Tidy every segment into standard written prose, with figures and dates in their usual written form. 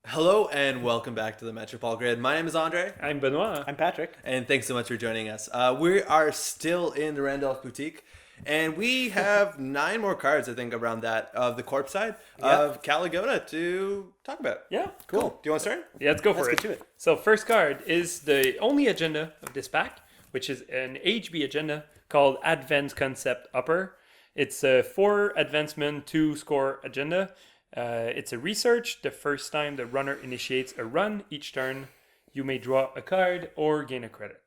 Hello and welcome back to the Metropole Grid. My name is Andre, I'm Benoit. I'm Patrick. and thanks so much for joining us. We are still in the Randolph Boutique, and we have 9 more cards, I think, around that of the corpse side of Ghoda to talk about. Yeah, Cool. Do you want to start? Yeah, let's go for Let's it. get to it. So first card is the only agenda of this pack, which is an HB agenda called Advanced Concept Upper. It's a 4 advancement, 2 score agenda. It's a research. The first time the runner initiates a run, each turn you may draw a card or gain a credit.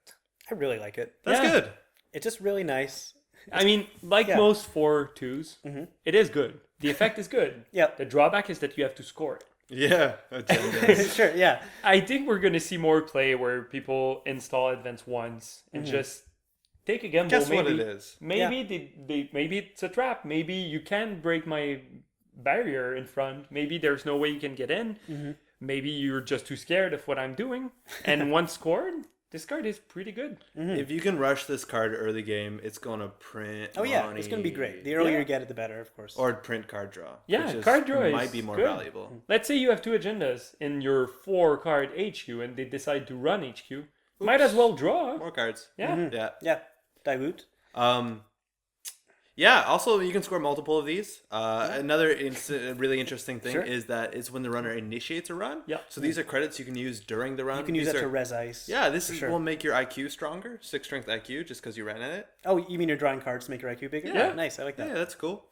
I really like it. That's Yeah. good. It's just really nice. I mean, like Yeah. most 4/2s, it is good. The effect is good. Yep. The drawback is that you have to score it. Yeah. agendas. Sure, yeah. I think we're going to see more play where people install advance once and just take a gamble. Guess maybe, what it is. Maybe maybe it's a trap. Maybe you can break my barrier in front. Maybe there's no way you can get in. Maybe you're just too scared of what I'm doing. And once scored, this card is pretty good. If you can rush this card early game, it's going to print Oh, yeah. money. It's going to be great. The earlier Yeah. you get it, the better, of course. Or print card draw. Yeah, which is, card draw is might be more good. valuable. Let's say you have 2 agendas in your 4 card HQ and they decide to run HQ. Might as well draw. More cards. Yeah. Yeah. Yeah. Dilute. Yeah, also you can score multiple of these. Another really interesting thing Sure. is that it's when the runner initiates a run. Yeah. So these are credits you can use during the run. You can use These that to are- res ice. Yeah, this sure. will make your IQ stronger. 6 strength IQ just because you ran at it. Oh, you mean you're drawing cards to make your IQ bigger? Yeah. Nice. I like that. Yeah, that's cool.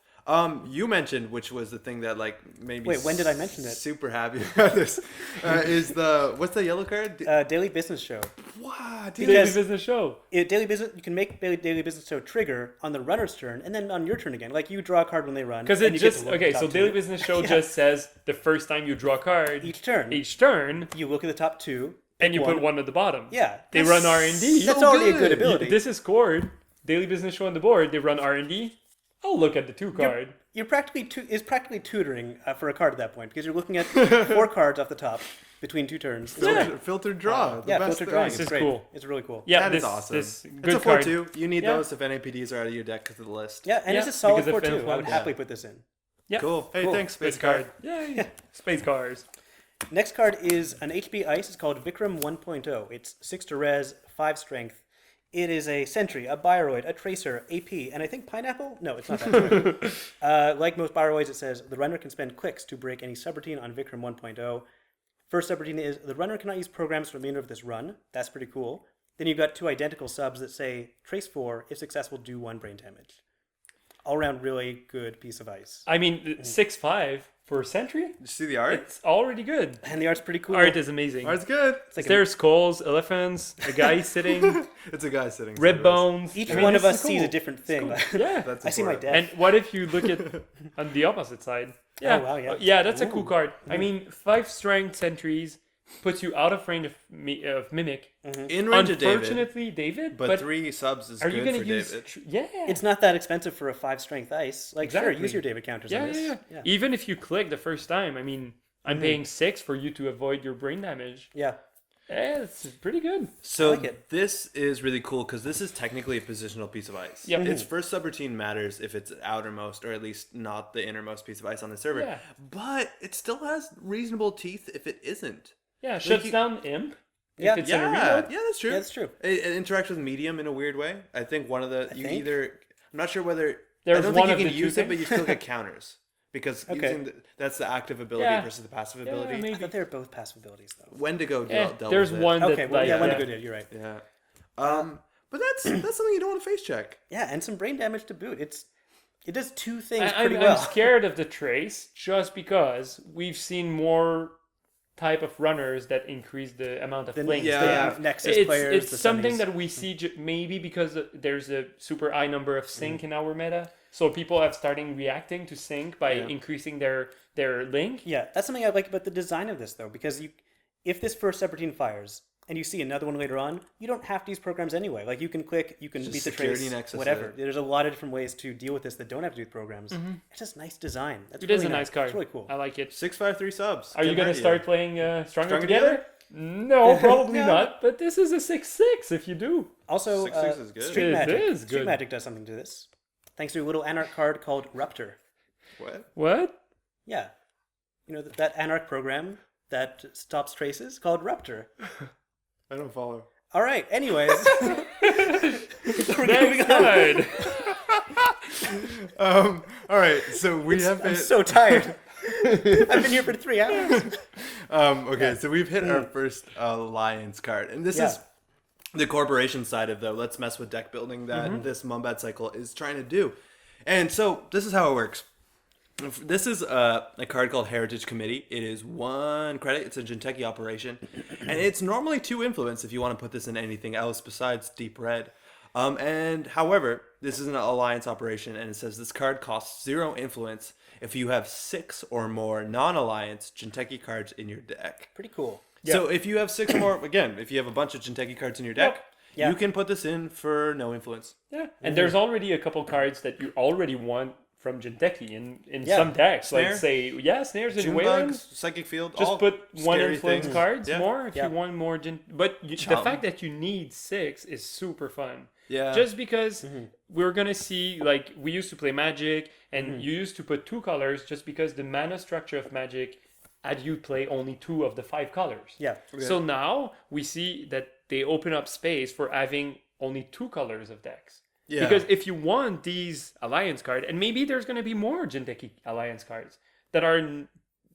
You mentioned, which was the thing that made me Wait, when did I mention it? super happy about this, is what's the yellow card? Daily Business Show. Wow, Daily Because- business show. Daily Business. You can make Daily Business Show trigger on the runner's turn, and then on your turn again. Like you draw a card when they run. Because and it you get just to look okay. top So two. daily business show just says the first time you draw a card Each turn. each turn, You look at the top 2. and you pick put one at the bottom. Yeah. They run R and D. That's So already a good. good ability. This is scored. Daily business show on the board. They run R and D. I'll look at the 2 card. You're practically tutoring for a card at that point because you're looking at 4 cards off the top between 2 turns. Filtered draw. The Yeah, best filtered drawing. thing. It's is great. cool. It's really cool. Yeah, That this is awesome. This good It's a card. 4-2. You need Yeah. those if NAPDs are out of your deck because of the list. Yeah, and Yeah, it's a solid because of 4-2. I Finn would Fun. happily put this in. Yeah, Cool. Hey, Cool. thanks, Space Space card. Card. Yay! Space cars. Next card is an HB Ice. It's called Vikram 1.0. It's 6 to res, 5 strength. It is a Sentry, a Bioroid, a Tracer, AP, and I think Pineapple? No, it's not that. Like most Bioroids, it says the runner can spend clicks to break any subroutine on Vikram 1.0. First subroutine is the runner cannot use programs for the remainder of this run. That's pretty cool. Then you've got 2 identical subs that say Trace 4, if successful, do 1 brain damage. All around really good piece of ice. I mean, 6/5 for a Sentry. Did you see the art? It's already good. And the art's pretty cool. Art is amazing. Art's good. It's like There's skulls, elephants, a guy sitting, It's a guy sitting. rib sideways. bones. each I mean, one of this us is sees cool. a different thing. Yeah. That's I see my important. dad. And what if you look at on the opposite side? Yeah. Oh, wow, yeah. That's a cool card. I mean, 5 strength sentries puts you out of range of Mimic. In range of David, Unfortunately, David. but 3 subs is are good you going for to use? David. Yeah. It's not that expensive for a 5 strength ice. Like, sure, Exactly. use your David counters yeah, on this. yeah. Even if you click the first time, I mean, I'm paying 6 for you to avoid your brain damage. Yeah. It's pretty good. So like it. this is really cool because this is technically a positional piece of ice. Yep. Its first subroutine matters if it's outermost or at least not the innermost piece of ice on the server. Yeah. But it still has reasonable teeth if it isn't. Yeah, shuts you- down Imp. Yeah. If it's in a Yeah, reload. that's true. Yeah, that's true. It interacts with medium in a weird way. I think one of the think? I'm not sure whether There's I don't one think of you the can two use it, but you things. still get counters because Okay. that's the active ability Yeah. versus the passive Yeah, ability. I maybe. thought they were both passive abilities, though. Wendigo dealt There's with it. one Okay, that well, like, yeah, Wendigo did. You're right. Yeah. But that's something you don't want to face check. Yeah, and some brain damage to boot. It does 2 things I'm, pretty well. I'm scared of the trace just because we've seen more type of runners that increase the amount of The links. yeah. they the have. Nexus It's, players. it's the something Sunnies. that we see maybe because there's a super high number of sync in our meta. So people have starting reacting to sync by increasing their link. Yeah, that's something I like about the design of this, though, because if this first subroutine fires and you see another one later on, you don't have to use programs anyway. Like you can click, you can Just beat the security trace, nexus whatever. it. There's a lot of different ways to deal with this that don't have to do with programs. It's just nice design. That's It really is a nice card. It's really cool. I like it. 653 subs. Are you Can't going hurt to start playing Stronger Stronger Together? No, probably not. But this is a 6/6 if you do. Also, 6/6 is good. Street It Magic. is Street good. Magic does something to this, thanks to a little Anarch card called Rupture. What? What? Yeah, you know that Anarch program. that stops traces called Rupture. I don't follow. All right. Anyways, we're Next card. All right, so we have I'm hit. so tired. I've been here for 3 hours. Okay, so we've hit our first alliance card, and this Yeah. is the corporation side of the let's mess with deck building that this Mumbad Cycle is trying to do. And so this is how it works. This is a card called Heritage Committee. It is 1 credit. It's a Jinteki operation, and it's normally 2 influence if you want to put this in anything else besides Deep Red. And however, this is an alliance operation, and it says this card costs 0 influence if you have 6 or more non-alliance Jinteki cards in your deck. Pretty cool. So if you have 6 or more, again, if you have a bunch of Jinteki cards in your deck, Yeah. you can put this in for no influence. Yeah, and there's already a couple cards that you already want from Jinteki in Yeah. some decks. Snare? Like say, snares and June Wayland. Bugs, Psychic Field, Just all put 1 scary influence things. cards Yeah. more if Yeah. you want more. But the Chum. fact that you need 6 is super fun. Yeah. Just because we're gonna see, like, we used to play Magic, and you used to put 2 colors just because the mana structure of Magic had you play only 2 of the 5 colors. Yeah. So now we see that they open up space for having only 2 colors of decks. Yeah. Because if you want these alliance cards, and maybe there's going to be more Jinteki alliance cards that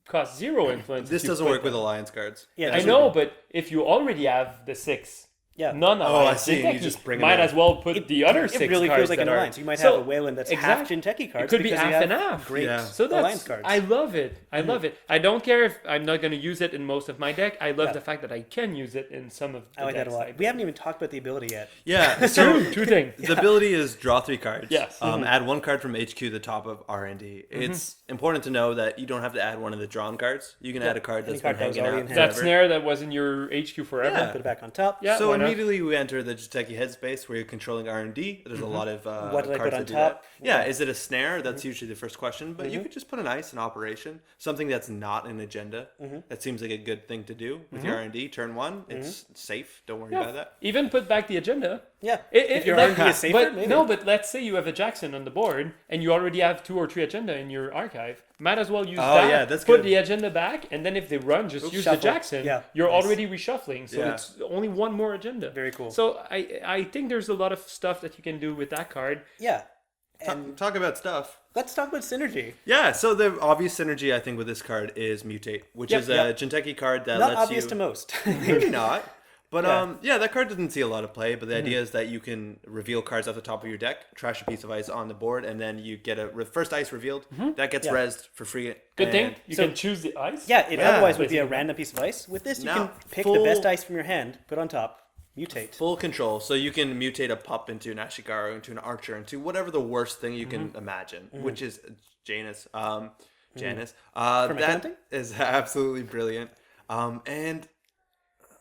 cost 0 influence. This if you doesn't put work with them. alliance cards. Yeah, I know, but if you already have the 6 Yeah. non-alliance I see, and you Jinteki, just bring 'em might in. as well put the other 6 It really cards feels like that an are- alliance. You might So, have a Wayland that's exact- half Jinteki cards. It could be because you half have and half. Great Yeah. So alliance that's, cards. I love it. I love it. I don't care if I'm not going to use it in most of my deck. I love the fact that I can use it in some of the I like that a decks lot. We haven't even talked about the ability yet. Yeah. So Two things. the ability is draw 3 cards. Yes. Add 1 card from HQ to the top of R&D. It's important to know that you don't have to add one of the drawn cards. You can add a card Any that's card been that was hanging already out in That hand. forever. snare that was in your HQ forever. Yeah. Put it back on top. Yeah. So why not? immediately we enter the Jinteki headspace where you're controlling R&D. There's a lot of What did I cards put on that do top? that. Yeah, is it a snare? That's usually the first question. But you could just put an ice in operation, something that's not an agenda. That seems like a good thing to do with your R&D. Turn 1, it's safe. Don't worry about that. Even put back the agenda. Yeah. If If your R&D is safer, but maybe. no, but let's say you have a Jackson on the board and you already have 2 or 3 agenda in your archive. Might as well use that. yeah, that's put good. the agenda back, and then if they run, just use shuffle. the Jackson. Yeah, You're nice. already reshuffling, so Yeah. it's only 1 more agenda. Very cool. So I think there's a lot of stuff that you can do with that card. Yeah. And Talk about stuff. let's talk about synergy. Yeah, so the obvious synergy I think with this card is Mutate, which Yep, is a yep. Jinteki card that Not lets obvious you... to most. Maybe not. But Yeah. that card doesn't see a lot of play. But the idea is that you can reveal cards off the top of your deck, trash a piece of ice on the board, and then you get a first ice revealed. That gets Yeah. rezzed for free. Good thing And you So- can choose the ice. Yeah, it Yeah. otherwise would be a Basically. random piece of ice. With this, you Now, can pick full- the best ice from your hand, put on top, mutate. full control. So you can mutate a pup into an Ashigaru, into an archer, into whatever the worst thing you can imagine, which is Janus. Janus. From That accounting? is absolutely brilliant. And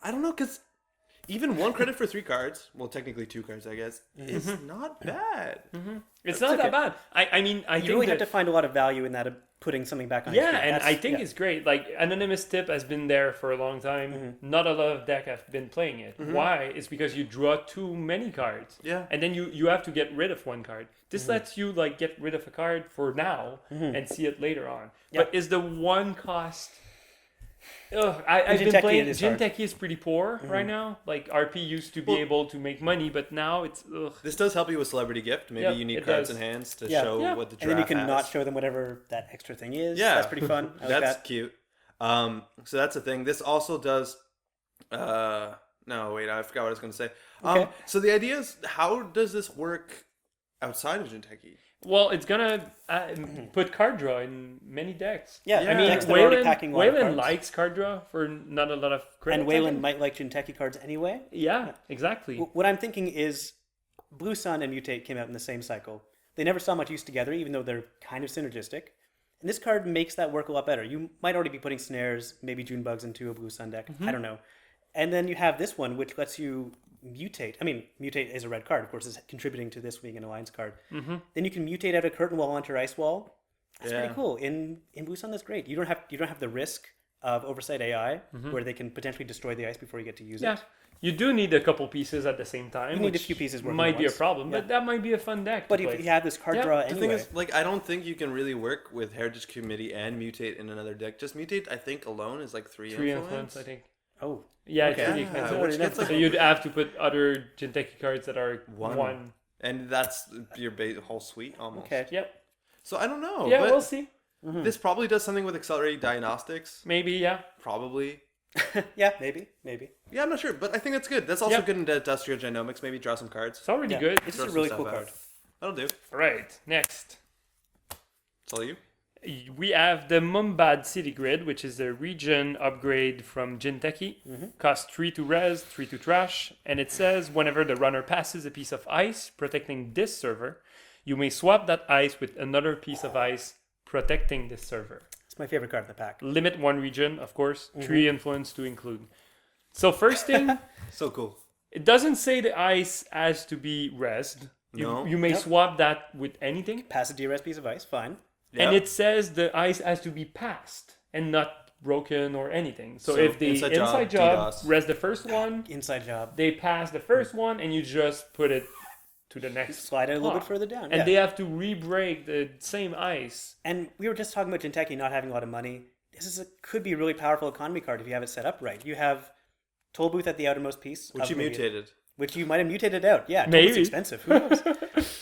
I don't know, because even 1 credit for 3 cards, well, technically 2 cards, I guess, is not bad. It's not okay. that bad. I mean, I You think really have that- to find a lot of value in that of putting something back on your Yeah, feet. and That's- I think yeah. it's great. Like, Anonymous Tip has been there for a long time. Not a lot of deck have been playing it. Why? It's because you draw too many cards. Yeah. And then you have to get rid of 1 card. This lets you, like, get rid of a card for now and see it later on. Yeah. But is the 1 cost... I've been Jinteki playing... it is hard. Jinteki is pretty poor right now. Like, RP used to be Well- able to make money, but now it's... This does help you with Celebrity Gift. Maybe Yep, you need it cards does. in hands to Yeah. show Yeah. what the And then you giraffe can has. not show them whatever that extra thing is. Yeah. That's pretty fun. I like That's that. cute. So that's the thing. This also does. No, wait. I forgot what I was going to say. Okay. So the idea is, how does this work outside of Jinteki? Well, it's gonna put card draw in many decks. Yeah, Yeah. I mean, decks that are already Wayland, packing a lot of Wayland cards. likes card draw for not a lot of credit. And Wayland might like Jinteki cards anyway. Yeah, exactly. What I'm thinking is Blue Sun and Mutate came out in the same cycle. They never saw much use together, even though they're kind of synergistic. And this card makes that work a lot better. You might already be putting snares, maybe June Bugs into a Blue Sun deck. I don't know. And then you have this one, which lets you mutate. I mean, mutate is a red card, of course, is contributing to this being an alliance card. Then you can mutate out a curtain wall onto your ice wall. That's Yeah. pretty cool. In Blue Sun, that's great. You don't have the risk of Oversight AI, where they can potentially destroy the ice before you get to use Yeah. it. You do need a couple pieces at the same time. You need a which few pieces working might at be a once. problem, Yeah. but that might be a fun deck. But to if play. you have this card draw The anyway, thing is, like, I don't think you can really work with Heritage Committee and Mutate in another deck. Just Mutate, I think, alone is like 3 3 influence. influence, I think. oh, Yeah, Okay. it's pretty Yeah, expensive. which gets like So you'd have to put other Jinteki cards that are One. one. And that's your whole suite almost. okay. Yep. So I don't know. Yeah, but we'll see. this probably does something with accelerating diagnostics. Maybe, yeah. Probably. Yeah, maybe. Yeah, I'm not sure, but I think that's good. That's also Yep. good in industrial genomics. Maybe draw some cards. It's already Yeah. good. This is Throw a some really stuff cool out. card. That'll do. All right, next. It's all you. We have the Mumbad City Grid, which is a region upgrade from Jinteki. Costs 3 to res, 3 to trash, and it says whenever the runner passes a piece of ice protecting this server, you may swap that ice with another piece of ice protecting this server. It's my favorite card in the pack. Limit one region, of course, 3 influence to include. So first thing, So cool. it doesn't say the ice has to be resed. No. You may Nope. swap that with anything. Pass a DRS piece of ice, fine. And Yep. it says the ice has to be passed and not broken or anything. So, So if the inside inside job, job, DDoS. res the first one, Inside job. they pass the first one, and you just put it to the next. Slide it a little block. bit further down. And yeah. they have to re-break the same ice. And we were just talking about Jinteki not having a lot of money. Could be a really powerful economy card if you have it set up right. You have Toll Booth at the outermost piece. Which of you maybe- mutated. Which you might have mutated out. Yeah, Maybe. Toll Booth's expensive. Who knows?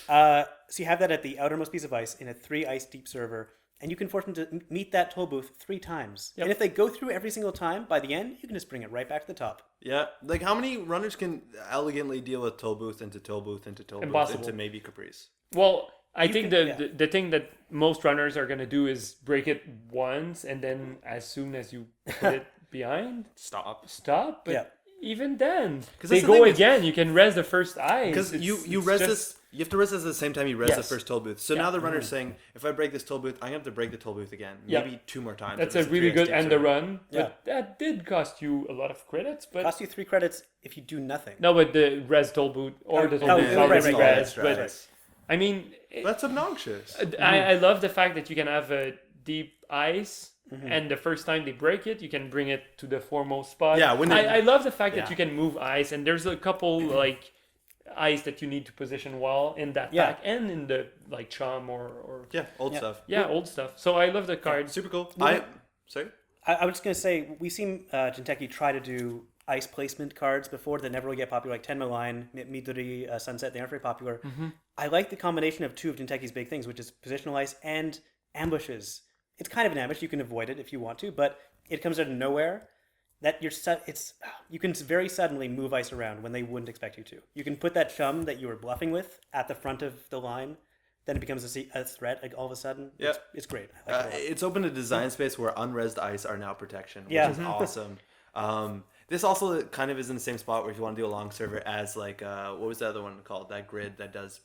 So you have that at the outermost piece of ice in a 3 ice deep server. And you can force them to meet that Toll Booth 3 times. Yep. And if they go through every single time, by the end, you can just bring it right back to the top. Yeah. Like, how many runners can elegantly deal with Toll Booth into Toll Booth into Toll Booth Impossible. into maybe Caprice? Well, I think can- the thing that most runners are going to do is break it once, and then as soon as you put it behind, Stop. stop. But Yeah. even then, 'Cause they that's the go thing is- again. You can res the first ice. Because you It's res just- this, you have to res this at the same time you res the Yes. first toll booth. So now the runner's saying, if I break this toll booth, I have to break the toll booth again, Yeah. maybe 2 more times. That's if a it's really 3x good deep end server. run, but Yeah. that did cost you a lot of credits. But Cost you 3 credits if you do nothing. no, but the res toll boot or the toll oh, boot yeah, is already right, res. that's But right. I mean, That's obnoxious. I love the fact that you can have a deep ice. And the first time they break it, you can bring it to the foremost spot. Yeah, when they- I love the fact Yeah. that you can move ice, and there's a couple like ice that you need to position well in that Yeah. pack and in the like chum or Yeah, old Yeah. stuff. old stuff. So I love the card. Super cool. Well, Sorry? I was just going to say, we've seen Jinteki try to do ice placement cards before that never really get popular, like Tenma Line, Midori, Sunset. They aren't very popular. I like the combination of 2 of Jinteki's big things, which is positional ice and ambushes. It's kind of an ambush. You can avoid it if you want to, but it comes out of nowhere. That you can very suddenly move ice around when they wouldn't expect you to. You can put that chum that you were bluffing with at the front of the line. Then it becomes a threat, like all of a sudden. Yeah. It's great. I like it a lot. It's opened a design space where unresed ice are now protection, which Yeah. is awesome. This also kind of is in the same spot where if you want to do a long server as like, what was the other one called? That grid that does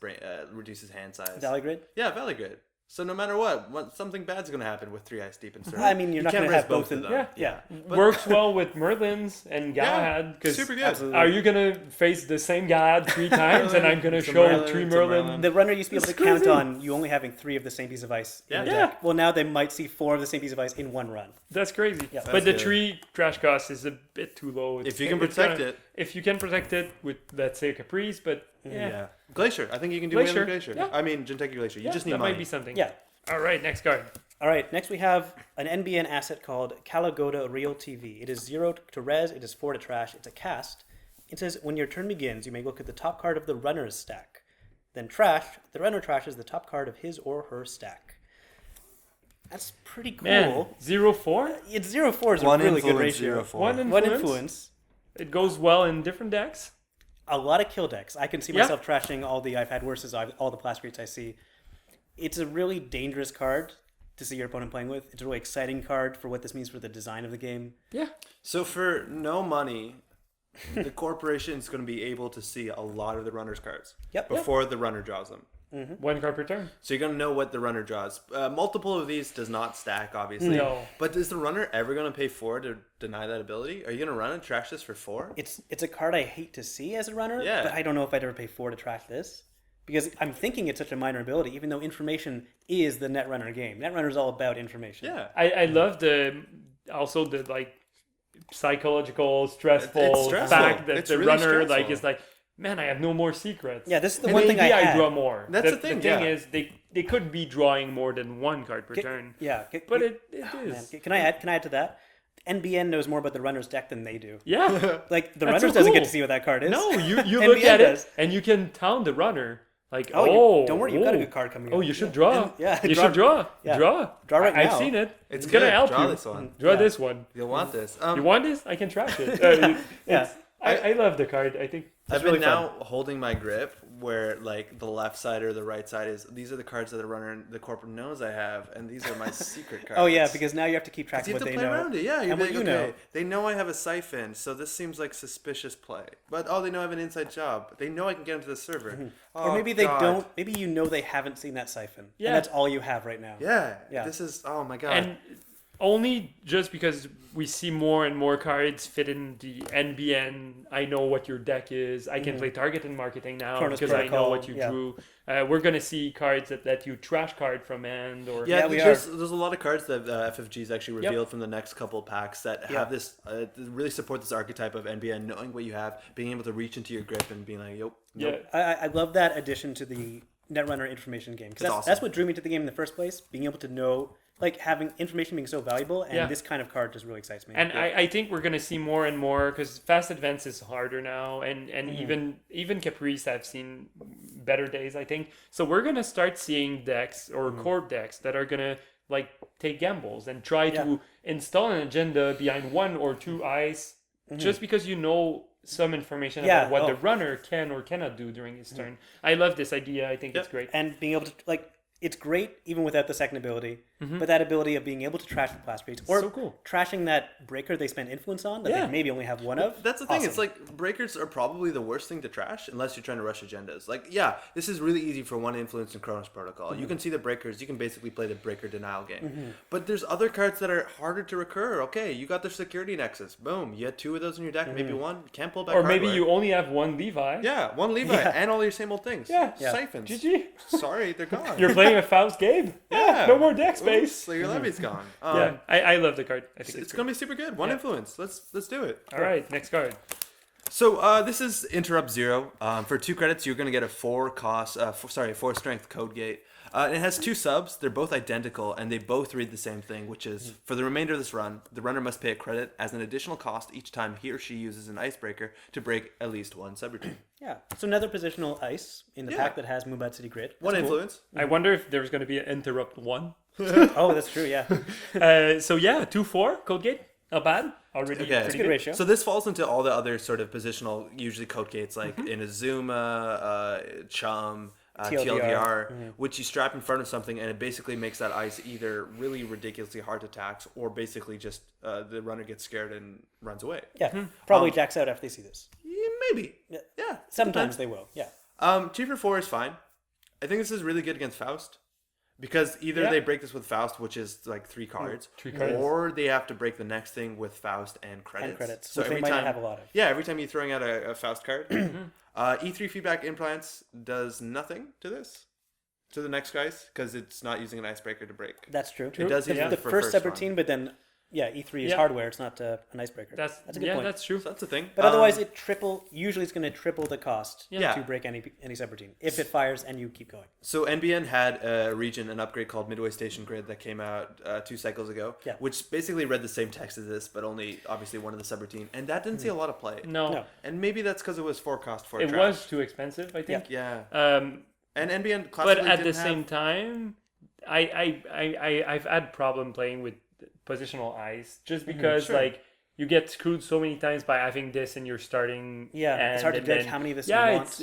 reduces hand size. Valley Grid? Yeah, Valley Grid. So no matter what something bad's going to happen with 3 ice deep and server. I mean, you're not can't going to res have both in them. them. Yeah. Yeah. Works well with Merlins and Galahad because super good. Absolutely. are you gonna face the same Galahad 3 times and I'm gonna It's a show Merlin, 3 it's a Merlin? Merlin. The runner used to be able to It's count crazy. on you only having 3 of the same piece of ice in the Yeah. deck. Well, now they might see 4 of the same piece of ice in one run. That's crazy. Yeah. But That's the good. 3 trash cost is a bit too low. If you can it's protect gonna- it. If you can protect it with, let's say, Caprice, but Yeah. Glacier. I think you can do Glacier. Glacier. Yeah. I mean, Jinteki Glacier. You just need that money. might be something. Yeah. All right, next card. All right, next we have an NBN asset called Ghoda Real TV. It is 0 to res, it is 4 to trash, it's a cast. It says, when your turn begins, you may look at the top card of the runner's stack. Then trash, the runner trashes the top card of his or her stack. That's pretty cool. Man, 0-4? It's 0-4 is a One really good influence, ratio. 0-4. One influence. One influence. It goes well in different decks. A lot of kill decks. I can see Yeah. myself trashing all the I've had worses, all the Plascrates I see. It's a really dangerous card to see your opponent playing with. It's a really exciting card for what this means for the design of the game. Yeah. So for no money, the corporation is going to be able to see a lot of the runner's cards Yep. before the runner draws them. 1 card per turn. So you're going to know what the runner draws. Multiple of these does not stack, obviously. No. But is the runner ever going to pay 4 to deny that ability? Are you going to run and trash this for 4? It's a card I hate to see as a runner, Yeah. but I don't know if I'd ever pay 4 to trash this. Because I'm thinking it's such a minor ability, even though information is the Netrunner game. Netrunner is all about information. Yeah. I love also the like psychological, stressful, It's stressful. fact that It's the really runner stressful. like is like, man, I have no more secrets. Yeah, this is the And one thing maybe I had. draw more. That's the thing, The thing yeah. is, they could be drawing more than one card per turn. Yeah, But it man, is. can I add to that? NBN knows more about the runner's deck than they do. Yeah. Like the That's runners so doesn't get cool. to see what that card is. No, you NBN look at does. it and you can taunt the runner. Like, Oh, don't worry, you've got a oh. good card coming Oh, up. you should draw. And- yeah, you draw- should draw. yeah. Draw. Draw right I've now. seen it. It's gonna good. help Draw you. this one. Draw Yeah. this one. You'll want this. You want this? I can trash it. Yeah. I love the card. I think I've really been now holding my grip where like the left side or the right side is. These are the cards that the runner and the corporate knows I have, and these are my secret cards. Oh yeah, because now you have to keep track of you have what to they play know. around it. Yeah, you're And what like, you okay, know. they know I have a siphon, so this seems like suspicious play. But oh, they know I have an inside job. They know I can get into the server. Oh, Or maybe they God. don't. Maybe you know they haven't seen that siphon. Yeah. And that's all you have right now. Yeah, Yeah. This is oh my God. and only just because we see more and more cards fit in the NBN. I know what your deck is. I can play targeted marketing now Chronos because I know Protocol, what you yeah. drew. We're gonna see cards that let you trash card from hand or Yeah, Yeah, we there's a lot of cards that FFG's actually Yep. revealed from the next couple packs that have this really support this archetype of NBN, knowing what you have, being able to reach into your grip and being like, "Yep, nope." yeah. I love that addition to the Netrunner information game because It's that's, awesome. that's what drew me to the game in the first place. Being able to know, like having information being so valuable, and Yeah. this kind of card just really excites me. And I think we're gonna see more and more because fast advance is harder now, and even Caprice I've seen better days. I think so. We're gonna start seeing decks or core decks that are gonna like take gambles and try to install an agenda behind one or two eyes, just because you know some information Yeah, about what oh. the runner can or cannot do during his turn. I love this idea. I think it's great. And being able to like, it's great even without the second ability, but that ability of being able to trash the blast breeds or So cool. trashing that breaker they spend influence on that Yeah. they maybe only have one of. That's the thing. Awesome. It's like breakers are probably the worst thing to trash unless you're trying to rush agendas. Like, yeah, this is really easy for one influence in Chronos Protocol. You can see the breakers. You can basically play the breaker denial game. But there's other cards that are harder to recur. Okay, you got the security nexus. Boom. You had two of those in your deck. Maybe one. You can't pull back. Or maybe hardware. you only have one Levi. Yeah, one Levi and all your same old things. Yeah. Siphons. GG. Sorry, they're gone. You're playing a Faust game. Yeah. No more deck Oops, space. so your levy's gone. Yeah, I love the card. I think It's gonna be super good. One Yeah. influence. Let's do it. All right, next card. So this is Interrupt Zero. For 2 credits, you're going to get a 4 strength code gate. It has 2 subs. They're both identical, and they both read the same thing, which is for the remainder of this run, the runner must pay a credit as an additional cost each time he or she uses an icebreaker to break at least one subroutine. Yeah. So another positional ice in the Yeah. pack that has Mumbad City Grid. That's One cool. influence. I wonder if there's going to be an interrupt one. Oh, that's true. Yeah. So yeah, 2-4 code gate. Not bad. Already Okay. That's a pretty good good. ratio. So this falls into all the other sort of positional, usually code gates, like Inazuma, Chum, TLDR, which you strap in front of something, and it basically makes that ice either really ridiculously hard to tax, or basically just the runner gets scared and runs away. Yeah. Probably jacks out after they see this. Yeah, maybe. Yeah. Sometimes they will. Yeah. 2 for 4 is fine. I think this is really good against Faust. Because either Yeah. they break this with Faust, which is like 3 cards, 3 cards. or they have to break the next thing with Faust and credits. And credits, So which they every might time, not have a lot of. Yeah, every time you're throwing out a Faust card, E3 feedback implants does nothing to this, to the next guys, because it's not using an icebreaker to break. That's true. It does The, use the it for first first subroutine, run. but then E3 is Yeah. hardware. It's not an icebreaker. That's a good point. That's true. So that's the thing. But otherwise, usually it's going to triple the cost Yeah. to break any subroutine if it fires and you keep going. So NBN had a region, an upgrade called Midway Station Grid that came out 2 cycles ago, Yeah. which basically read the same text as this, but only obviously one of the subroutine, and that didn't see a lot of play. No, And maybe that's because it was forecast for it trash. was too expensive. I think. Yeah. Um, And NBN but classically at the didn't same have... time, I've had problem playing with positional ice just because sure. like you get screwed so many times by having this in your starting. Yeah, it's hard to and judge then- how many of this Yeah, you want.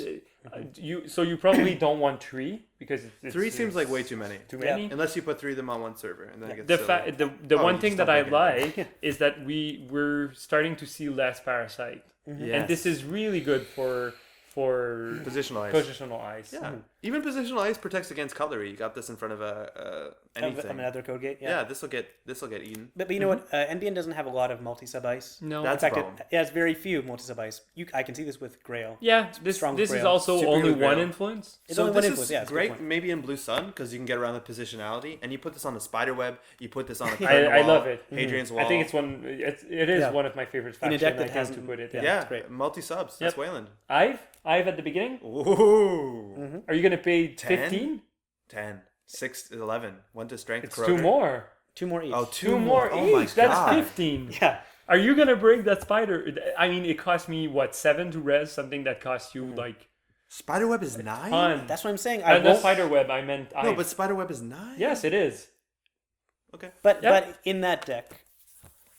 it's you probably don't want 3 because it's 3 seems it's like way too many. too Yeah. many. Unless you put 3 of them on one server, and then it gets The silly. the Oh, one you thing just that I don't make like is that we're starting to see less parasite, and this is really good for Positional ice. positional ice. Yeah. Even positional ice protects against cutlery. You got this in front of anything. Another code gate. Yeah, this will get eaten. But you know what? NBN doesn't have a lot of multi-sub ice. No. That's In fact, a problem. it has very few multi-sub ice. I can see this with Grail. Yeah, this Strong is Grail. also Super only good one Grail. influence. It's So only this one is influence. Yeah, that's a good great point. maybe in Blue Sun because you can get around the positionality, and you put this on the spider web. You put this on a I love it. Hadrian's Wall. I think it is Yeah. one of my favorite In a factions. deck I that tend hasn't- to put it. yeah. Yeah. it's great. multi subs. That's Yep. Wayland. I've at the beginning. Ooh. Are you gonna pay 10? 15? 10, 6, 11. 1 to strength. It's Kroger. 2 more. 2 more each. Oh, Two more Oh my each. That's God. 15. Yeah. Are you gonna bring that spider? I mean, it cost me what 7 to res, something that costs you like Spiderweb is 9? ton. That's what I'm saying. I No won't. spider web. I meant. No, but Spiderweb is 9? yes, it is. Okay. But Yep. but in that deck,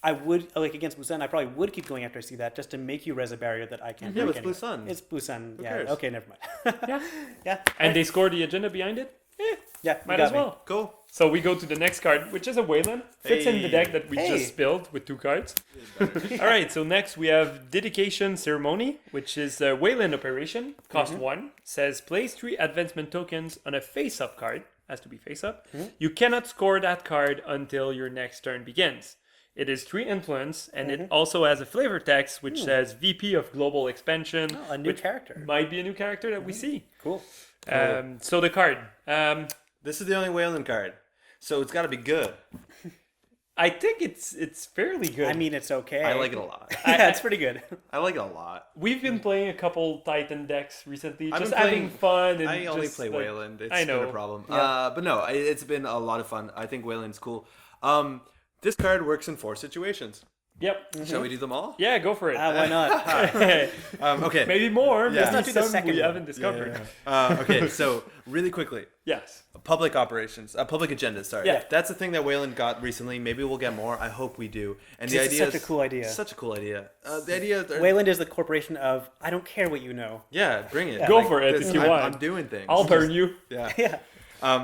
I would against Blue Sun. I probably would keep going after I see that just to make you res a barrier that I can't. Yeah, break but it's Blue anyway. Sun. It's Blue Sun. Yeah. cares? Okay. Never mind. Yeah. Yeah. And they score the agenda behind it. Yeah. you Might got as me. well. Cool. So we go to the next card, which is a Wayland. Fits in the Hey. deck that we Hey. just built with 2 cards. All right, so next we have Dedication Ceremony, which is a Wayland operation. Cost 1. Says place 3 advancement tokens on a face-up card. Has to be face-up. You cannot score that card until your next turn begins. It is 3 influence, and it also has a flavor text which says VP of Global Expansion. Oh, a new which character. might be a new character that we see. Cool. So the card. This is the only Wayland card. So it's got to be good. I think it's fairly good. I mean, it's okay. I like it a lot. Yeah, it's pretty good. I like it a lot. We've been playing a couple Titan decks recently, I've just been having fun. And I only just, play like, Wayland. It's I know. been a problem. Yeah. But no, it's been a lot of fun. I think Wayland's cool. This card works in 4 situations. Yep. Shall we do them all? Yeah, go for it. Why not? Okay. Maybe more. Yeah. Maybe Let's do the some second we one. haven't discovered. Okay, so really quickly. Yes. Public operations, public agendas. Sorry, Yeah. that's the thing that Wayland got recently. Maybe we'll get more. I hope we do. And the This is idea such a cool idea. Such a cool idea. The idea. Wayland is the corporation of I don't care what you know. Yeah, bring it. Go for it if you want. I'm doing things. I'll burn you. Yeah. Yeah.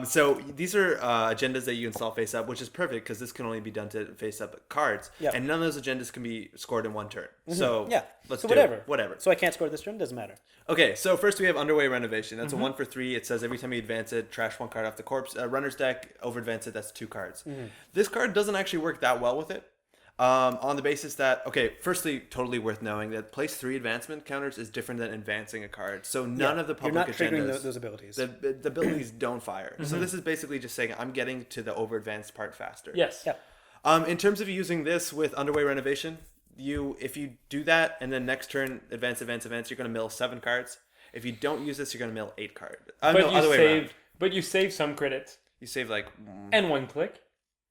So these are agendas that you install face up, which is perfect because this can only be done to face up cards, Yeah. and none of those agendas can be scored in one turn. So Yeah. let's so do whatever. it. Whatever. So I can't score this turn. Doesn't matter. Okay, so first we have Underway Renovation. That's a 1 for 3. It says every time you advance it, trash 1 card off the corpse. Runner's deck, over advance it, that's 2 cards. This card doesn't actually work that well with it. On the basis that, okay, firstly, totally worth knowing that place 3 advancement counters is different than advancing a card. So none of the You're public not triggering agendas, those abilities. the abilities don't fire. So this is basically just saying I'm getting to the over advanced part faster. Yes. Yeah. In terms of using this with Underway Renovation, if you do that and then next turn advance, you're going to mill 7 cards. If you don't use this, you're going to mill 8 cards. But No, other way around. But you save some credits You save like and 1 click.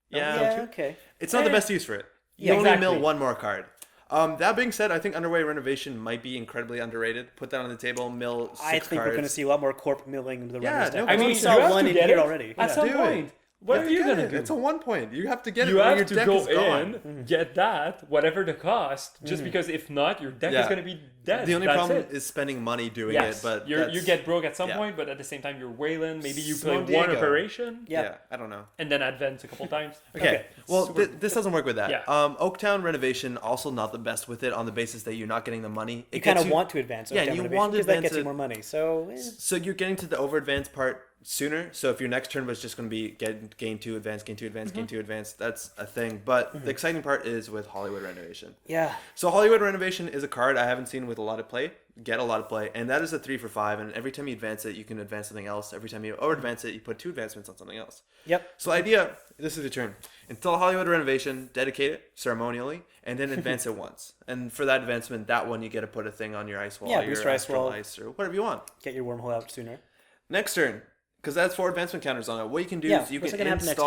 yeah. Okay. It's not the best use for it. You Yeah, only exactly. mill 1 more card. That being said, I think Underway Renovation might be incredibly underrated. Put that on the table, mill 6 I think cards. we're going to see a lot more corp milling the Yeah, runners no, deck. I I mean, we you saw have one to in get here it already. at some Do it. point. What have are to you get gonna it. do? It's a 1 point. You have to get it You when have your to deck go is gone. in, get that, whatever the cost, just because if not, your deck Yeah. is going to be dead. The only That's problem it. is spending money doing Yes, it, but you that's- get broke at some yeah. point, but at the same time, you're Wayland. Maybe you play Simone one Diego. operation Yeah. I don't know. and then advance a couple times. Okay. Well, Super- this doesn't work with that. Yeah. Oaktown Renovation also not the best with it on the basis that you're not getting the money. You kind of want to advance. Yeah, Oaktown you Renovation want to because that advance gets you it. more money. So So you're getting to the over advanced part sooner. So if your next turn was just going to be gain 2 advance, gain 2 advance, gain 2 advance, that's a thing. But the exciting part is with Hollywood Renovation. yeah, So Hollywood Renovation is a card I haven't seen with a lot of play, get a lot of play, and that is a 3 for 5. And every time you advance it, you can advance something else. Every time you over advance it, you put 2 advancements on something else. yep. So the idea, this is your turn. Install Hollywood Renovation, dedicate it ceremonially, and then advance it once. And for that advancement, that one you get to put a thing on your ice wall, Yeah, your booster ice astral wall. ice, or whatever you want. Get your wormhole out sooner. Next turn, because that's 4 advancement counters on it. What you can do Yeah, is you what's can gonna happen next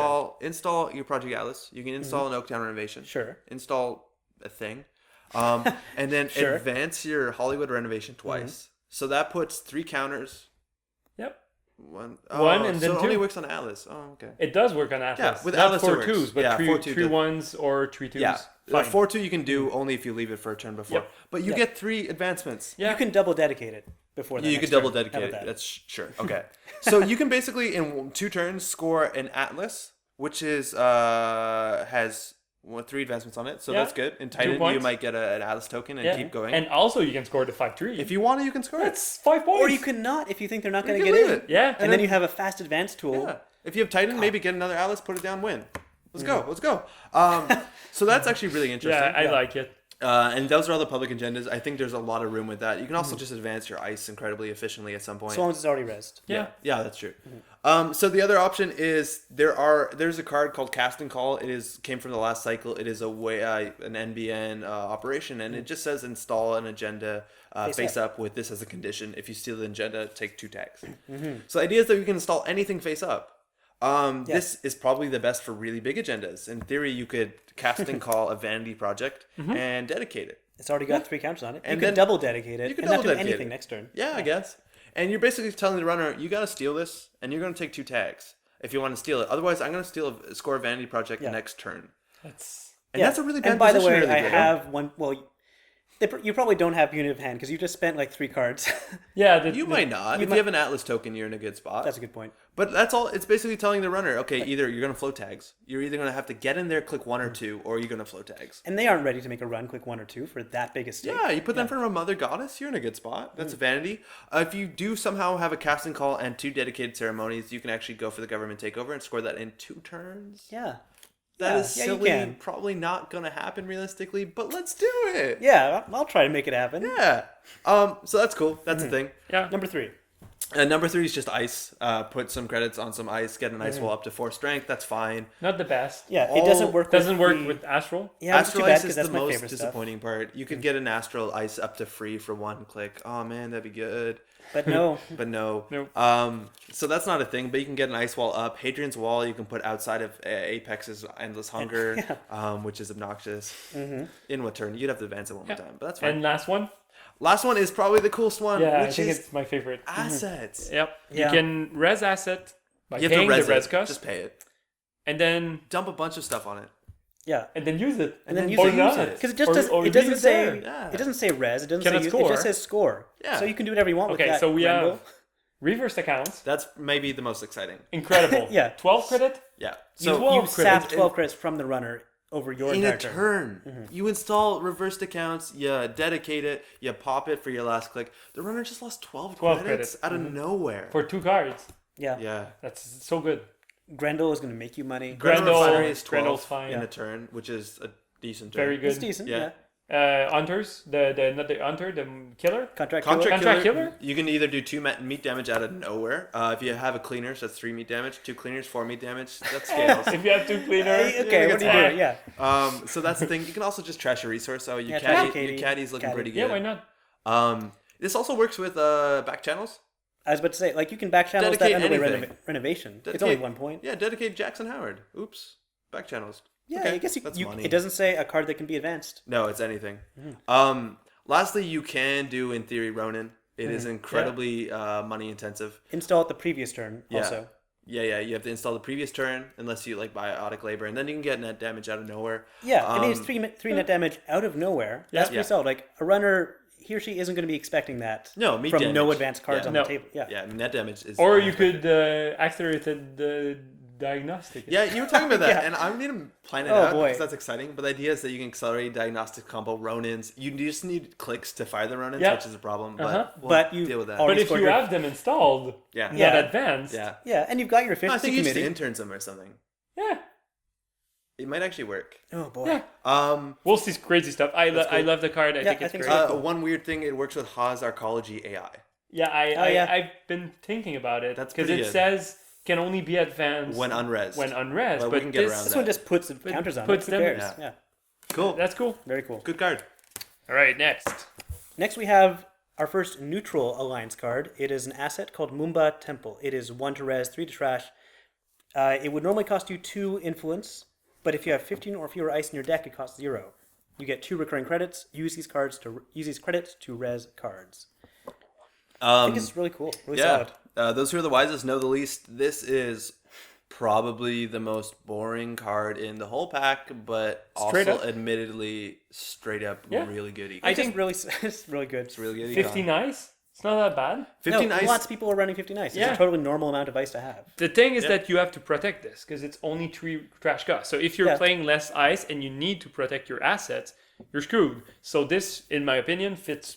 install your Project Atlas. You can install an Oaktown Renovation. Sure. Install a thing, and then Sure. advance your Hollywood Renovation twice. So that puts 3 counters. Yep. One And then so it only 2. works on Atlas. Oh, okay. It does work on Atlas. Yeah, with Not Atlas it 4 works. 2s, but Yeah, 3 4-2 3 does. 1s or 3 2s. Yeah, Fine. 4-2 you can do only if you leave it for a turn before. Yep. But you Yeah. get 3 advancements. Yeah. You can double dedicate it before that. You next could double turn. How dedicate about it. that? That's sure. Okay. So you can basically in 2 turns score an Atlas, which is has 3 advancements on it, so Yeah. that's good. In 2 Titan, you points. might get an Atlas token and keep going. And also you can score the 5-3. If you want to, you can score it. That's 5 points. Or you can not if you think they're not going You to can get leave in. it. Yeah. And then you have a fast advance tool. Yeah. If you have Titan, maybe get another Atlas, put it down, win. Let's go. Let's go. So that's actually really interesting. Yeah, I like it. And those are all the public agendas. I think there's a lot of room with that. You can also just advance your ice incredibly efficiently at some point. As long as it's already rezzed. Yeah. Yeah, that's true. So the other option is there's a card called Cast and Call. Came from the last cycle. It is an NBN operation, and it just says install an agenda face up with this as a condition. If you steal the agenda, take 2 tags. So the idea is that you can install anything face up. This is probably the best for really big agendas. In theory, you could cast and call a vanity project and dedicate it. It's already got 3 counters on it. And You then- can double dedicate it you can and not double do dedicate anything it. next turn. Yeah, I guess. And you're basically telling the runner, you got to steal this, and you're going to take 2 tags if you want to steal it. Otherwise, I'm going to score a vanity project next turn. That's And that's a really bad And by the position way, really I good. have one. Well, you probably don't have unit of hand because you just spent like 3 cards. yeah. You might not. If you have an Atlas token, you're in a good spot. That's a good point. But that's all. It's basically telling the runner, okay, either you're going to float tags. You're either going to have to get in there, click 1 or 2, or you're going to float tags. And they aren't ready to make a run, click 1 or 2 for that big a stake. Yeah, you put them in front of a Mother Goddess, you're in a good spot. That's vanity. If you do somehow have a cast and call and 2 dedicated ceremonies, you can actually go for the government takeover and score that in 2 turns. Yeah. That is you silly, can. probably not going to happen realistically, but let's do it. Yeah, I'll try to make it happen. Yeah. So that's cool. That's the thing. Yeah. Number 3. Number 3 is just ice. Put some credits on some ice, get an ice wall up to 4 strength. That's fine. Not the best. Yeah, it doesn't work. Doesn't work the- with Astral. Yeah, it's too Astral bad ice because is that's the my most favorite stuff. disappointing part. You could get an astral ice up to free for 1 click. Oh man, that'd be good. But no, But no. Nope. So that's not a thing. But you can get an ice wall up. Hadrian's Wall you can put outside of Apex's Endless Hunger, which is obnoxious. In what turn? You'd have to advance it one more time, but that's fine. And last one. Last one is probably the coolest one, Yeah, I which think is it's my favorite. assets. Yep. Yeah. You can res asset by You have to paying the res res it. cost, Just pay it. and then Dump a bunch of stuff on it. yeah, use it, and then use or it. not. Because it just Or- does. or It doesn't leave it say. there. Yeah. It doesn't say res. It doesn't Can say. it It score? just says score. Yeah. So you can do whatever you want Okay, with that. so we Grendel. have reversed accounts. That's maybe the most exciting. Incredible. Yeah. 12 credit. Yeah. You, So 12 you sap credits. 12 credits from the runner over your in entire a turn, you install reversed accounts, you dedicate it, you pop it for your last click. The runner just lost 12 12 credits credits. out of nowhere. For 2 cards. Yeah. Yeah. That's so good. Grendel is going to make you money. Grendel Refinery is 12 Grendel's fine. in a turn, which is a decent turn. Very good. It's decent. Yeah. Yeah. Hunters, not the hunter, the killer. Contract. Contract killer. Killer? You can either do 2 meat damage out of nowhere. If you have a cleaner, so that's 3 meat damage. 2 cleaners, 4 meat damage. That scales. If you have 2 cleaners. Hey, okay, Yeah, what do you it's do? Yeah. So that's the thing. You can also just trash a resource. So Yeah, your caddy's looking caddy. pretty good. Yeah, why not? This also works with back channels. I was about to say, like, you can back channels that Dedicate underway anything. renovation. It's Dedicate- only 1 point. Yeah, dedicate Jackson Howard. Oops, back channels. Yeah, Okay, I guess that's you money. it doesn't say a card that can be advanced. No, it's anything. Mm-hmm. Lastly, you can do in theory Ronin. It is incredibly money intensive. Install it the previous turn Yeah. also. Yeah. You have to install the previous turn unless you like biotic labor, and then you can get net damage out of nowhere. Yeah, I mean, it's three net damage out of nowhere. That's pretty Yeah. solid. Like, a runner, he or she isn't going to be expecting that No, meat from damage. no advanced cards Yeah. on No. the table. Yeah. Yeah, net damage is. Or you could accelerated the diagnostic. Yeah, you were talking about that, Yeah. and I need to plan it Oh, out boy. because that's exciting. But the idea is that you can accelerate diagnostic combo Ronins. You just need clicks to fire the Ronins, Yeah. which is a problem. Uh-huh. But we'll But you deal with that. already But if scored you your- have them installed, Yeah. not Yeah. advanced, Yeah. Yeah, and you've got your I efficiency think you just committee. intern them or something. yeah. It might actually work. Oh, boy. Yeah. We'll see crazy stuff. I cool. love the card. I think I it's think great. so. One weird thing, it works with Haas Arcology AI. Yeah, yeah. I've been thinking about it That's because pretty it good. says can only be advanced When unres. When unres, Well, we but can get this, around This that. one just puts the counters on puts it. Who them- cares? Yeah. Yeah. Cool. that's cool. Very cool. Good card. All right, next. Next, we have our first neutral alliance card. It is an asset called Moombah Temple. It is 1 to res, 3 to trash. It would normally cost you 2 influence, but if you have 15 or fewer ice in your deck, it costs 0. You get 2 recurring credits. Use these credits to res cards. I think it's really cool. Really solid. Those who are the wisest know the least. This is probably the most boring card in the whole pack, but Straight also up. admittedly straight up Yeah. really good econ. I It's just think really, it's really good. It's really good econ. 50 nice. It's not that bad. 15 no, ice. lots of people are running 15 ice. It's Yeah. a totally normal amount of ice to have. The thing is Yeah. that you have to protect this because it's only 3 trash costs. So if you're Yeah. playing less ice and you need to protect your assets, you're screwed. So this, in my opinion, fits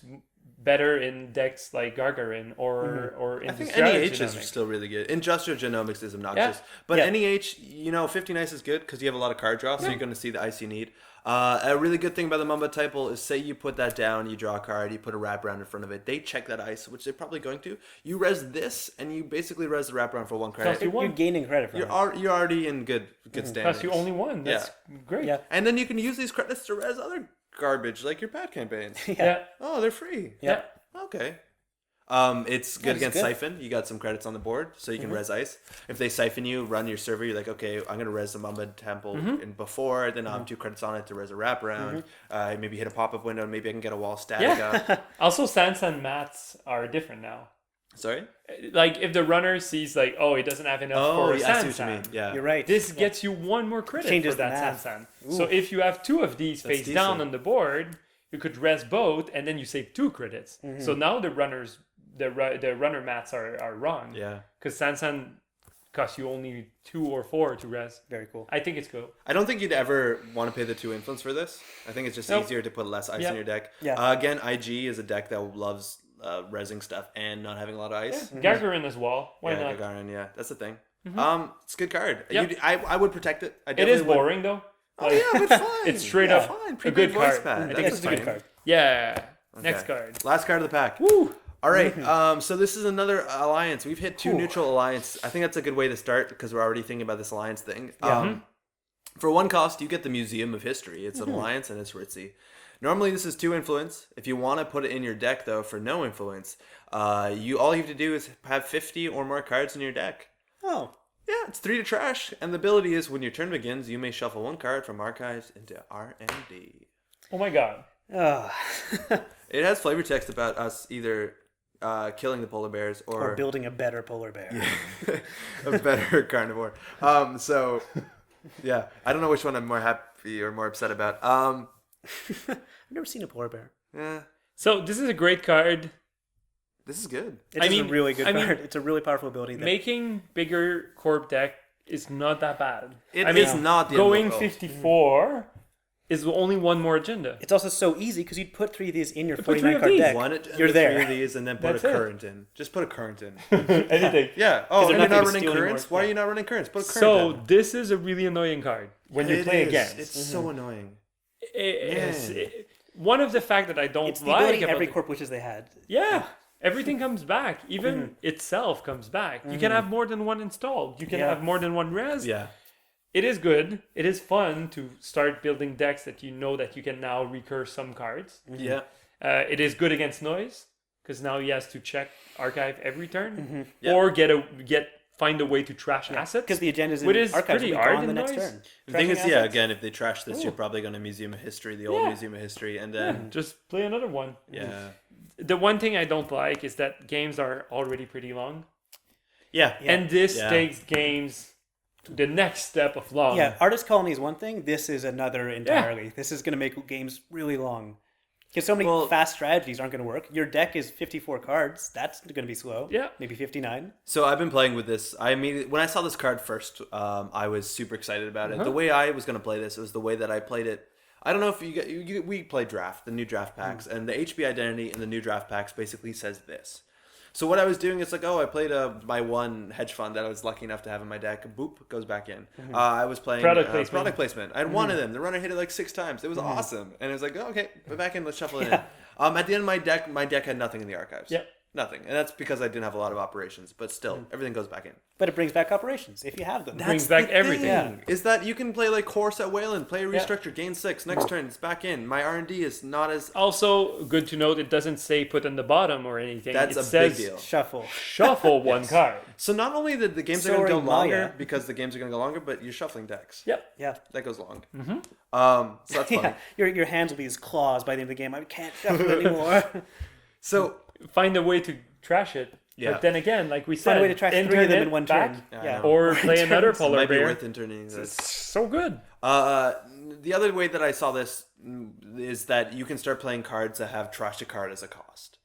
better in decks like Gargarin or I think Industrial NEH is Genomics. still really good. Industrial Genomics is obnoxious. But Yeah. NEH, 15 ice is good because you have a lot of card draw, so you're going to see the ice you need. A really good thing about the Mumbad Temple is say you put that down, you draw a card, you put a wraparound in front of it. They check that ice, which they're probably going to. You res this, and you basically res the wraparound for 1 card. Cost you You're 1. gaining credit from it. You're already in good standing. Cost you only 1. That's great. Yeah. And then you can use these credits to res other garbage, like your pad campaigns. Yeah. Oh, they're free. Yeah. Okay. It's good That's against good. Siphon. You got some credits on the board, so you can res ice. If they siphon you, run your server, you're like, okay, I'm gonna res the Mumbad Temple in before, then I'll have 2 credits on it to res a wraparound. Maybe hit a pop-up window, and maybe I can get a wall static up. Yeah. Also, Sansan mats are different now. Sorry? Like if the runner sees like, oh, he doesn't have enough Oh, for yeah, I see what you mean. Sansan. Yeah. You're right. This Yeah. gets you 1 more credit Changes for that the math. Sansan. So if you have 2 of these face down decent. on the board, you could res both, and then you save 2 credits. So now the runner mats are wrong. Yeah. Because Sansan costs you only 2 or 4 to res. Very cool. I think it's cool. I don't think you'd ever want to pay the 2 influence for this. I think it's just Nope. easier to put less ice Yeah. in your deck. Yeah. Again, IG is a deck that loves resing stuff and not having a lot of ice. Gagarin as well. Why yeah, not? Gagarin, yeah, that's the thing. It's a good card. Yep. I would protect it. I It definitely is would. boring though. Oh yeah, but fine. It's straight yeah, up fine. a Prepaid good voice card. pad. I That's think It's a good fine. card. Yeah. Next Okay. card. Last card of the pack. Woo! All right. So this is another alliance. We've hit 2 Ooh. neutral alliance. I think that's a good way to start because we're already thinking about this alliance thing. Yeah. For 1 cost, you get the Museum of History. It's an alliance and it's ritzy. Normally this is 2 influence. If you want to put it in your deck though for no influence, all you have to do is have 50 or more cards in your deck. Oh. Yeah, it's 3 to trash, and the ability is when your turn begins, you may shuffle 1 card from archives into R&D. Oh my god. Oh. It has flavor text about us either killing the polar bears Or building a better polar bear. a better carnivore. So, yeah, I don't know which one I'm more happy or more upset about. I've never seen a polar bear. Yeah, So this is a great card. this is good. It's I a mean- really good I mean, card. It's a really powerful ability. That, Making bigger corp deck is not that bad. It I is mean, not the end of the going world. 54 is only 1 more agenda. it's also so easy because you'd put 3 of these in your put 3 49 of card these. deck. You're You're there. 3 there. of these and then put That's a it. current in. Just put a current in. Anything. Yeah. Oh, and they're you're not not gonna running steal currents? anymore. Why are Yeah. you not running currents? Put a current So in. this is a really annoying card when you It play is. against. It's so annoying. It's one of the fact that I don't It's the like ability about every it- corp wishes they had. Yeah, everything comes back. Even itself comes back. You can have more than 1 installed. You can Yeah. have more than 1 res. Yeah. It is good. It is fun to start building decks that you know that you can now recur some cards. Yeah. It is good against noise because now he has to check archive every turn Yeah. or find a way to trash assets. Because the agendas in Which is archives will pretty be hard gone the in next noise. turn. The thing is, Trashing yeah, assets. again, if they trash this, you're probably going to Museum of History, the old Yeah. Museum of History, and then, Just play another one. yeah. The one thing I don't like is that games are already pretty long. Yeah. And this Yeah. takes games to the next step of long. Yeah, Artist Colony is one thing. This is another entirely. This is going to make games really long. Because so many fast strategies aren't going to work. Your deck is 54 cards. That's going to be slow. Yeah. Maybe 59. So I've been playing with this. When I saw this card first, I was super excited about it. The way I was going to play this was the way that I played it. I don't know if we play draft, the new draft packs, and the HB identity in the new draft packs basically says this. So what I was doing is like, I played my 1 hedge fund that I was lucky enough to have in my deck. Boop, goes back in. I was playing Product placement. product placement. I had 1 of them. The runner hit it like 6 times. It was awesome. And it was like, okay, put back in, let's shuffle it in. At the end of my deck had nothing in the archives. Yep. Nothing. And that's because I didn't have a lot of operations. But still, everything goes back in. But it brings back operations if you have them. Brings back everything. Yeah. Is that you can play like Horse at Wayland, play a restructure, gain 6, next turn it's back in. My R&D is not as Also, good to note, it doesn't say put on the bottom or anything. that's it a says big deal. Shuffle. Shuffle 1 card. So not only the games are Sorry, going to go longer Maya. because the games are going to go longer, but you're shuffling decks. Yep. Yeah. That goes long. Mm-hmm. So that's fun. Yeah. Your hands will be as claws by the end of the game. I can't shuffle anymore. So Find a way to trash it. Yeah. But then again, like we said, Find a way to trash 3 of them internet in one back, turn. I Yeah. know. or play another it polar might be bear. worth interning this. It's so good. The other way that I saw this is that you can start playing cards that have trash a card as a cost.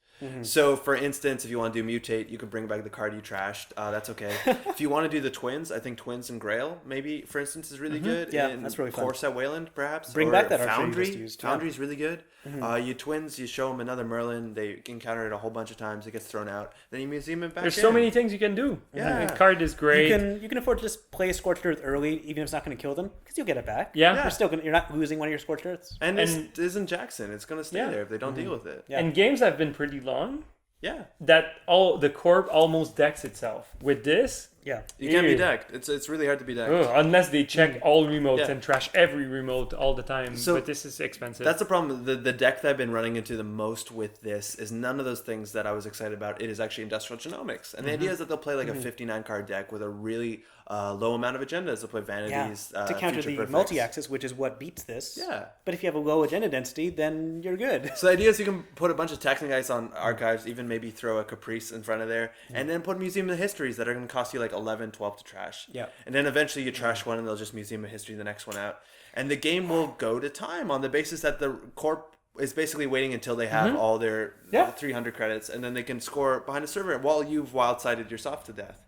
So, for instance, if you want to do Mutate, you can bring back the card you trashed. That's okay. If you want to do the Twins, I think Twins and Grail, maybe, for instance, is really good. Yeah, and that's really fun. Course at Wayland, perhaps. Bring or back that archer you Foundry. just used, yeah. Foundry's really good. You Twins, you show them another Merlin. They encounter it a whole bunch of times. It gets thrown out. Then you museum it back There's in. so many things you can do. Yeah. The card is great. You can afford to just play a Scorched Earth early, even if it's not going to kill them, because you'll get it back. Yeah. You're not losing one of your Scorched Earths. And this isn't Jackson. It's going to stay Yeah. there if they don't deal with it. Yeah. And games have been pretty long. Yeah. That the corp almost decks itself. With this, Yeah. You can't be Ew. decked. It's really hard to be decked. unless they check all remotes Yeah. and trash every remote all the time. So but this is expensive. That's the problem. The deck that I've been running into the most with this is none of those things that I was excited about. It is actually industrial genomics. And the idea is that they'll play like a 59 card deck with a really low amount of agendas. They'll play vanities, to counter future the perfects. multi-axis, which is what beats this. Yeah. But if you have a low agenda density, then you're good. So the idea is you can put a bunch of taxing dice on archives, even maybe throw a Caprice in front of there, and then put Museum of Histories that are going to cost you like 11, 12 to trash. Yeah. And then eventually you trash one and they'll just Museum of History the next one out. And the game will go to time on the basis that the corp is basically waiting until they have all their 300 credits, and then they can score behind a server while you've wild-sided yourself to death.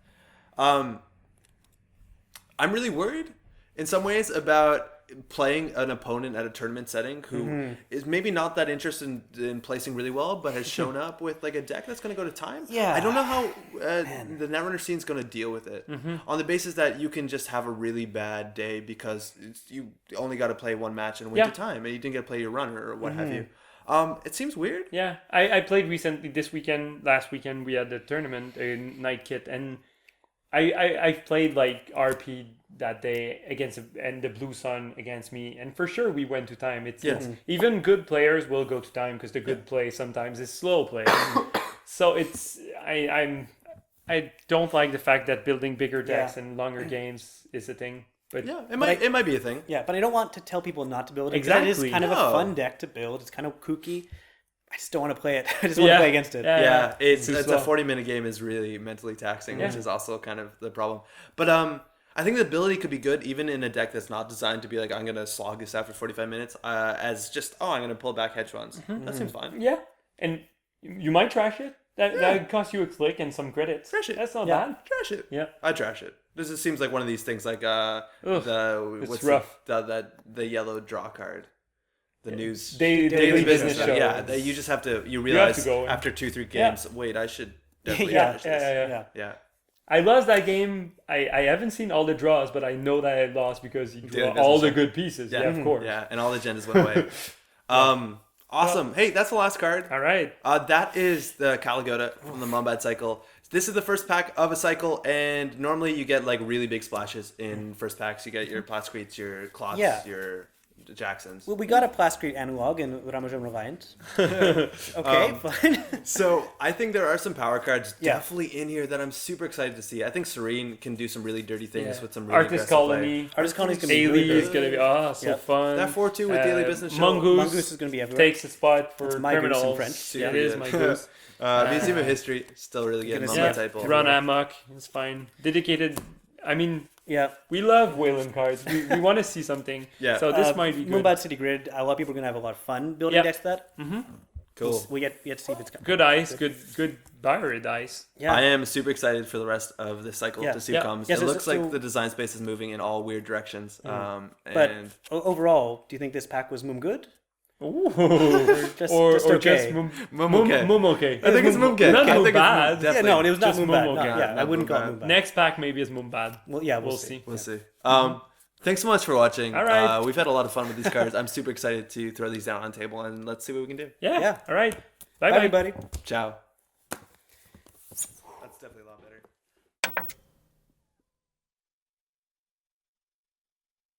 I'm really worried in some ways about playing an opponent at a tournament setting who is maybe not that interested in placing really well, but has shown up with like a deck that's going to go to time. Yeah. I don't know how the Netrunner scene is going to deal with it on the basis that you can just have a really bad day because you only got to play one match and win to time, and you didn't get to play your runner or what have you. It seems weird. Yeah, I played recently last weekend we had the tournament, a night kit, and I played like RP that day and the Blue Sun against me, and for sure we went to time. It's even good players will go to time because the good play sometimes is slow play. So I don't like the fact that building bigger decks and longer games is a thing. But Yeah, it might be a thing. Yeah, but I don't want to tell people not to build it. Exactly. It is kind of a No. fun deck to build. It's kind of kooky. I just don't want to play it. I just want to play against it. Yeah, it's too a slow. 40-minute game is really mentally taxing, which is also kind of the problem. But I think the ability could be good even in a deck that's not designed to be like, I'm going to slog this out for 45 minutes as just, I'm going to pull back hedge funds. That seems fine. yeah, and you might trash it. That costs you a click and some credits. Trash it. That's not Yeah. bad. Trash it. Yeah. I trash it. This just seems like one of these things like it's rough. The yellow draw card. The news Daily business show. Yeah, you just have to realize go after 2-3 games, wait, I should definitely Yeah, finish this. Yeah. I lost that game. I haven't seen all the draws, but I know that I lost because you draw business all the show. good pieces. Yeah, of course. Yeah, and all the agendas went away. Awesome. Hey, that's the last card. All right. That is the Ghoda from the Mumbad Cycle. This is the first pack of a cycle, and normally you get like really big splashes in first packs. You get your Plascretes, your Clots, your Jacksons. Well, we got a Plascrete analog in Ramajam Reliant. Okay, fine. So I think there are some power cards Yeah. definitely in here that I'm super excited to see. I think Serene can do some really dirty things with some really Artist aggressive Colony. play. Artist Colony's going to be Daily really is big. going to be so fun. That 4-2 with Daily Business Show. Mongoose, takes a spot for It's my goose in criminals. French. Yeah, it Super is good. my goose. Museum of History, still really good. Gonna Mumbad see Temple. Run amok. It's fine. Dedicated. I mean, Yeah. we love Wayland cards. We want to see something. Yeah. So this might be good. Moombad City Grid, a lot of people are going to have a lot of fun building Yep. decks to that. Cool. We yet to see if it's Good ice. Good Byron dice. Yeah. I am super excited for the rest of this cycle Yeah. to see Yeah. what comes. Yeah, It so- looks like so- the design space is moving in all weird directions. But And overall, do you think this pack was Moom good? Ooh. Just or okay. just Moom okay. I think it's Moom good. Not I think it's Moombad. Yeah, no, it was not Just Moombad. Moom No, okay. yeah, I Not wouldn't call it Moombad. Moombad. Next pack maybe is Moombad. Well, yeah, We'll see. We'll see. Thanks so much for watching. All right. We've had a lot of fun with these cards. I'm super excited to throw these down on the table and let's see what we can do. Yeah. Yeah. All right. Bye, Bye, everybody. Ciao. That's definitely a lot better.